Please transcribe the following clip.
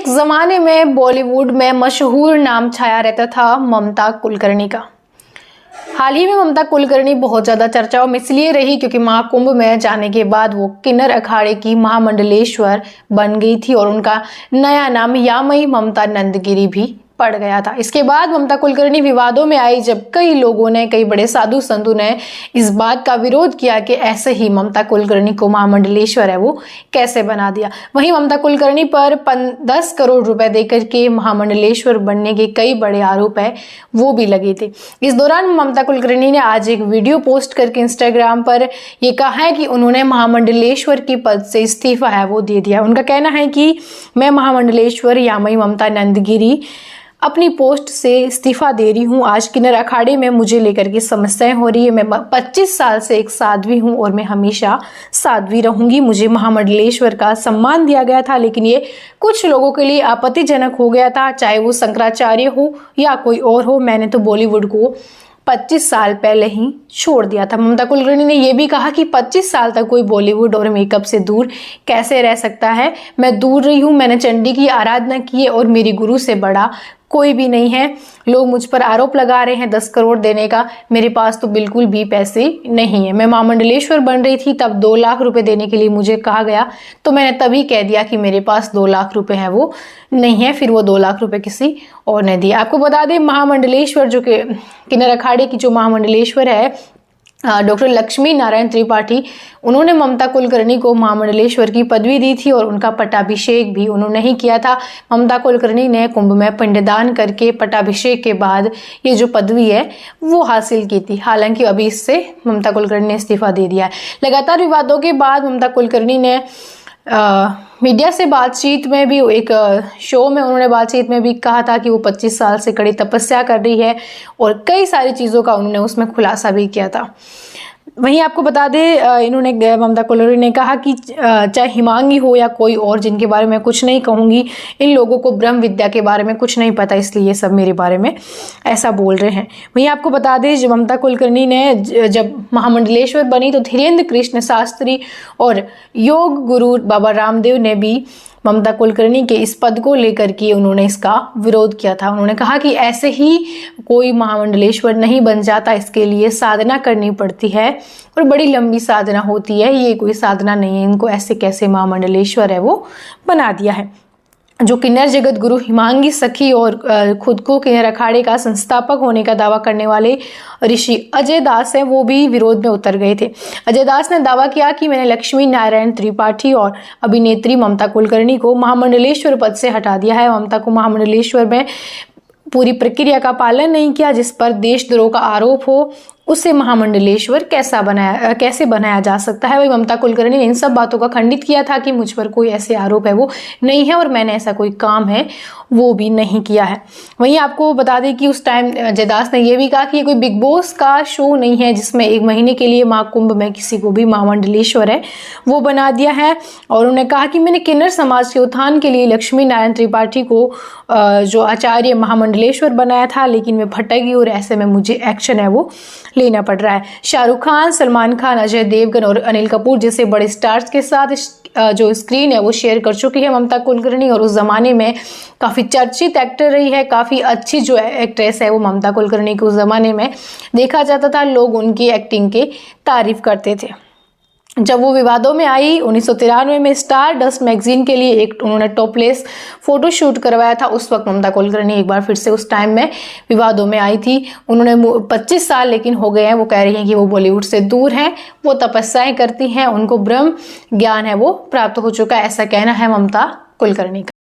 एक जमाने में बॉलीवुड में मशहूर नाम छाया रहता था ममता कुलकर्णी का। हाल ही में ममता कुलकर्णी बहुत ज्यादा चर्चाओं में इसलिए रही क्योंकि महाकुंभ में जाने के बाद वो किन्नर अखाड़े की महामंडलेश्वर बन गई थी और उनका नया नाम यामई ममता नंदगिरी भी पड़ गया था। इसके बाद ममता कुलकर्णी विवादों में आई जब कई लोगों ने, कई बड़े साधु संतों ने इस बात का विरोध किया कि ऐसे ही ममता कुलकर्णी को महामंडलेश्वर है वो कैसे बना दिया। वहीं ममता कुलकर्णी पर 10 करोड़ रुपए देकर के महामंडलेश्वर बनने के कई बड़े आरोप है वो भी लगे थे। इस दौरान ममता कुलकर्णी ने आज एक वीडियो पोस्ट करके इंस्टाग्राम पर ये कहा है कि उन्होंने महामंडलेश्वर के पद से इस्तीफा है वो दे दिया। उनका कहना है कि मैं महामंडलेश्वर यामई ममता नंदगिरी अपनी पोस्ट से इस्तीफा दे रही हूँ। आज किन्नर अखाड़े में मुझे लेकर के समस्याएं हो रही है। मैं 25 साल से एक साध्वी हूँ और मैं हमेशा साध्वी रहूंगी। मुझे महामंडलेश्वर का सम्मान दिया गया था, लेकिन ये कुछ लोगों के लिए आपत्तिजनक हो गया था, चाहे वो शंकराचार्य हो या कोई और हो। मैंने तो बॉलीवुड को 25 साल पहले ही छोड़ दिया था। ममता कुलकर्णी ने यह भी कहा कि 25 साल तक कोई बॉलीवुड और मेकअप से दूर कैसे रह सकता है। मैं दूर रही हूँ, मैंने चंडी की आराधना की है और मेरी गुरु से बड़ा कोई भी नहीं है। लोग मुझ पर आरोप लगा रहे हैं 10 करोड़ देने का, मेरे पास तो बिल्कुल भी पैसे नहीं है। मैं महामंडलेश्वर बन रही थी तब 2 लाख रुपए देने के लिए मुझे कहा गया, तो मैंने तभी कह दिया कि मेरे पास 2 लाख रुपए हैं वो नहीं है। फिर वो 2 लाख रुपए किसी और ने दिया। आपको बता दें महामंडलेश्वर जो कि किन्नर अखाड़े की जो महामंडलेश्वर है डॉक्टर लक्ष्मी नारायण त्रिपाठी, उन्होंने ममता कुलकर्णी को महामंडलेश्वर की पदवी दी थी और उनका पट्टाभिषेक भी उन्होंने ही किया था। ममता कुलकर्णी ने कुंभ में पिंडदान करके पट्टाभिषेक के बाद ये जो पदवी है वो हासिल की थी। हालांकि अभी इससे ममता कुलकर्णी ने इस्तीफा दे दिया है। लगातार विवादों के बाद ममता कुलकर्णी ने मीडिया से बातचीत में भी, एक शो में उन्होंने बातचीत में भी कहा था कि वो 25 साल से कड़ी तपस्या कर रही है और कई सारी चीज़ों का उन्होंने उसमें खुलासा भी किया था। वहीं आपको बता दें इन्होंने, ममता कुलकर्णी ने कहा कि चाहे हिमांगी हो या कोई और, जिनके बारे में कुछ नहीं कहूँगी, इन लोगों को ब्रह्म विद्या के बारे में कुछ नहीं पता, इसलिए ये सब मेरे बारे में ऐसा बोल रहे हैं। वहीं आपको बता दें जब ममता कुलकर्णी ने जब महामंडलेश्वर बनी तो धीरेन्द्र कृष्ण शास्त्री और योग गुरु बाबा रामदेव ने भी ममता कुलकर्णी के इस पद को लेकर के उन्होंने इसका विरोध किया था। उन्होंने कहा कि ऐसे ही कोई महामंडलेश्वर नहीं बन जाता, इसके लिए साधना करनी पड़ती है और बड़ी लंबी साधना होती है। ये कोई साधना नहीं है, इनको ऐसे कैसे महामंडलेश्वर है वो बना दिया है। जो किन्नर जगत गुरु हिमांगी सखी और खुद को किन्नर अखाड़े का संस्थापक होने का दावा करने वाले ऋषि अजय दास हैं, वो भी विरोध में उतर गए थे। अजय दास ने दावा किया कि मैंने लक्ष्मी नारायण त्रिपाठी और अभिनेत्री ममता कुलकर्णी को महामंडलेश्वर पद से हटा दिया है। ममता को महामंडलेश्वर में पूरी प्रक्रिया का पालन नहीं किया, जिस पर देशद्रोह का आरोप हो उसे महामंडलेश्वर कैसे बनाया जा सकता है। वही ममता कुलकर्णी ने इन सब बातों का खंडित किया था कि मुझ पर कोई ऐसे आरोप है वो नहीं है और मैंने ऐसा कोई काम है वो भी नहीं किया है। वहीं आपको बता दें कि उस टाइम अजय दास ने यह भी कहा कि ये कोई बिग बॉस का शो नहीं है जिसमें 1 महीने के लिए महाकुंभ में किसी को भी महामंडलेश्वर है वो बना दिया है। और उन्होंने कहा कि मैंने किन्नर समाज के उत्थान के लिए लक्ष्मी नारायण त्रिपाठी को जो आचार्य महामंडलेश्वर बनाया था, लेकिन मैं भटक गई और ऐसे में मुझे एक्शन है वो लेना पड़ रहा है। शाहरुख खान, सलमान खान, अजय देवगन और अनिल कपूर जैसे बड़े स्टार्स के साथ जो स्क्रीन है वो शेयर कर चुकी है ममता कुलकर्णी और उस जमाने में काफी चर्चित एक्टर रही है। काफी अच्छी जो एक्ट्रेस है वो ममता कुलकर्णी को उस जमाने में देखा जाता था, लोग उनकी एक्टिंग की तारीफ करते थे। जब वो विवादों में आई 1993 में स्टार डस्ट मैगजीन के लिए एक उन्होंने टॉपलेस फोटो शूट करवाया था। उस वक्त ममता कुलकर्णी एक बार फिर से उस टाइम में विवादों में आई थी। उन्होंने 25 साल लेकिन हो गए हैं, वो कह रही हैं कि वो बॉलीवुड से दूर हैं, वो तपस्याएं करती हैं, उनको ब्रह्म ज्ञान है वो प्राप्त हो चुका है, ऐसा कहना है ममता कुलकर्णी का।